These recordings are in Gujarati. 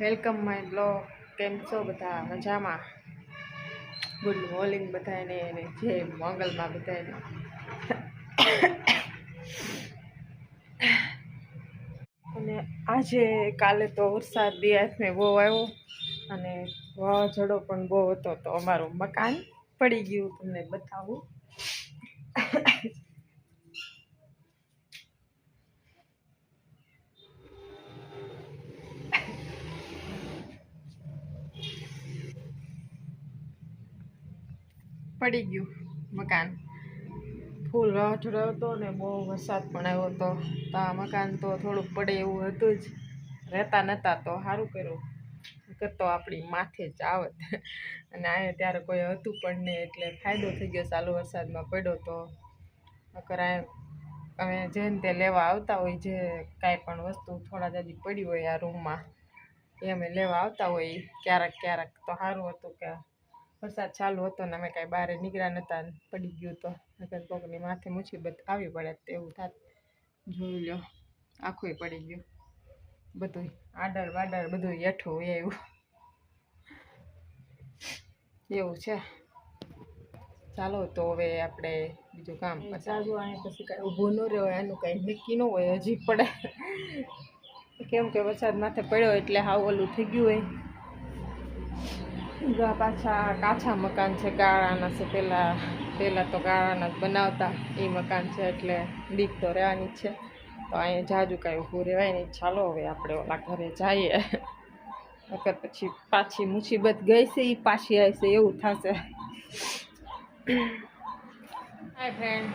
Welcome my blog. કેમ છો બધા? મજામાં? ગુડ મોર્નિંગ બધાને અને જય મંગલમાં બધાને. અને આજે કાલે તો વરસાદ દિવસને બહુ આવ્યો અને વાવાઝોડો પણ બહુ હતો, તો અમારું મકાન પડી ગયું. તમને બતાવું. પડી ગયું મકાન. ફૂલ વાવાઝોડો હતો ને બહુ વરસાદ પણ આવ્યો હતો, તો આ મકાન તો થોડુંક પડે એવું હતું જ. રહેતા નહોતા તો સારું કર્યું, તો આપણી માથે જ આવત. અને આ ત્યારે કોઈ હતું પણ નહીં, એટલે ફાયદો થઈ ગયો. ચાલુ વરસાદમાં પડ્યો તો નકર અમે જેને તે લેવા આવતા હોય, જે કાંઈ પણ વસ્તુ થોડા જલ્દી પડી હોય આ રૂમમાં, એ અમે લેવા આવતા હોય ક્યારેક ક્યારેક. તો સારું હતું કે વરસાદ ચાલુ હતો ને અમે કાંઈ બહાર નીકળ્યા નહોતા, પડી ગયું તો નકર કોકની માથે મુસીબત આવી પડે તો એવું થાત. જોઈ લો, આખું પડી ગયું, બધું આડર વાડર બધું હેઠું હોય એવું છે. ચાલો તો હવે આપણે બીજું કામ ચાલુ. અહીં પછી કાંઈ ઊભું ન રહેવાય, એનું કાંઈ નક્કી ન હોય, હજી પડે. કેમ કે વરસાદ માથે પડ્યો એટલે હાવ ઓલું થઈ ગયું હોય. પાછા કાચા મકાન છે, ગાળાના છે. પહેલાં તો ગાળાના જ બનાવતા એ મકાન છે, એટલે બીક તો રહેવાની જ છે. તો અહીંયા જાજુ કાંઈ ઊભું રહેવાય નહીં. ચાલો હવે આપણે ઓલા ઘરે જઈએ, નકર પછી પાછી મુસીબત ગઈ છે એ પાછી આવશે એવું થશે. હાય ફ્રેન્ડ,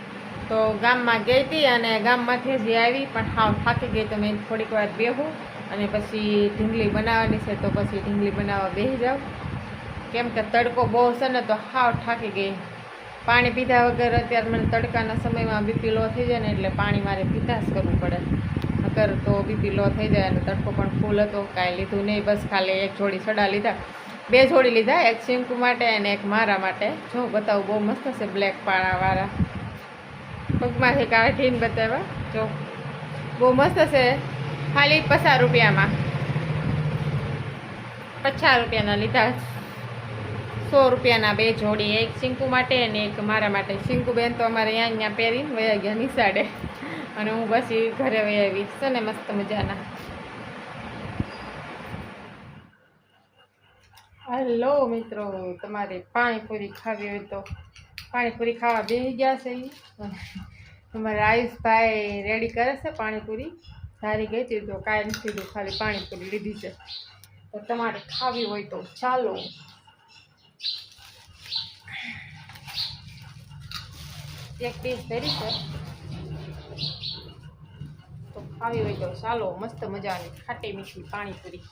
તો ગામમાં ગઈ હતી અને ગામમાંથી જ આવી, પણ હાવ થાકી ગઈ. તો મેં થોડીક વાર બેહું અને પછી ઢીંગલી બનાવવાની છે, તો પછી ઢીંગલી બનાવવા બેસી જાઉં. કેમ કે તડકો બહુ છે ને, તો હાવ થાકી ગઈ. પાણી પીધા વગર અત્યારે મને તડકાના સમયમાં બીપી લો થઈ જાય ને, એટલે પાણી મારે પીધા જ કરવું પડે, નકર તો બીપી લો થઈ જાય. અને તડકો પણ ફૂલ હતો, કાંઈ લીધું નહીં, બસ ખાલી એક જોડી સડા લીધા, 2 જોડી લીધા, એક શિંકુ માટે અને એક મારા માટે. જો બતાવું, બહુ મસ્ત છે, બ્લેક પાણાવાળા પગમાંથી કાઢીને બતાવ્યા. જો બહુ મસ્ત છે, ખાલી 50 રૂપિયામાં. 50 રૂપિયાના લીધા, 100 રૂપિયાના 2 જોડી, એક શિંકુ માટે અને એક મારા માટે. શિંકુ બેન તો અમારે અહીંયા પહેરીને વયા ગયા નિશાળે, અને હું પછી ઘરે વહી આવી. છે ને મસ્ત મજાના. હેલો મિત્રો, તમારે પાણીપુરી ખાવી હોય તો પાણીપુરી ખાવા બેસી ગયા છે. તમારે આયુષભાઈ રેડી કરે છે પાણીપુરી. ધારી ગઈ હતી તો કાંઈ નથી લીધું, ખાલી પાણીપુરી લીધી છે. તો તમારે ખાવી હોય તો ચાલો. એક ડીશ ભરી છે, તો ખાવી હોય તો ચાલો. મસ્ત મજાની ખાટી મીઠી પાણીપુરી.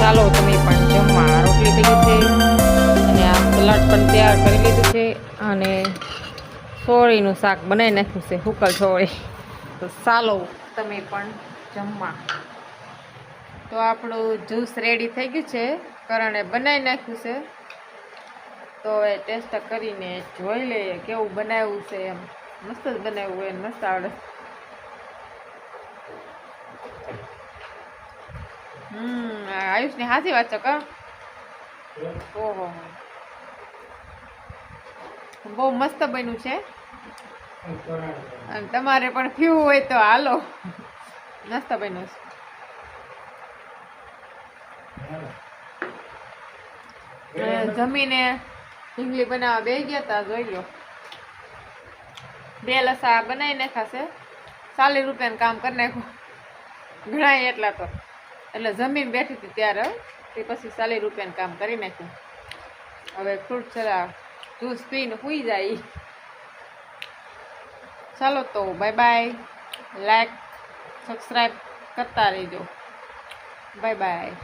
ચાલો તમે પણ જમવા. રોટલી થઈ ગઈ છે અને આ સલાડ પણ તૈયાર કરી લીધું છે, અને સોળીનું શાક બનાવી નાખ્યું છે, હુકલ સોળી. તો ચાલો તમે પણ જમવા. તો આપણું જ્યુસ રેડી થઈ ગયું છે, કરણે બનાવી નાખ્યું છે. તો હવે ટેસ્ટ કરીને જોઈ લઈએ કેવું બનાવ્યું છે. એમ મસ્ત જ બનાવ્યું હોય, મસ્ત આવડે. આયુષની સાચી વાત છે કા. ઓહો, બહુ મસ્ત બન્યું છે. અને તમારે પણ પીવું હોય તો હાલો, મસ્ત બન્યું છે. જમીને ઢીંગલી બનાવવા બે ગયા તા, જોઈ લો 2 લસા બનાવી નાખાશે. 40 રૂપિયાનું કામ કરી નાખ્યું ઘણા એટલા તો. એટલે જમીન બેઠી હતી ત્યારે તે પછી 40 રૂપિયાનું કામ કરી નાખ્યું. હવે ફ્રૂટ સલાડ જ્યુસ પીને સુઈ જાય. ચાલો તો બાય બાય. લાઈક સબસ્ક્રાઈબ કરતા રહેજો. Bye bye.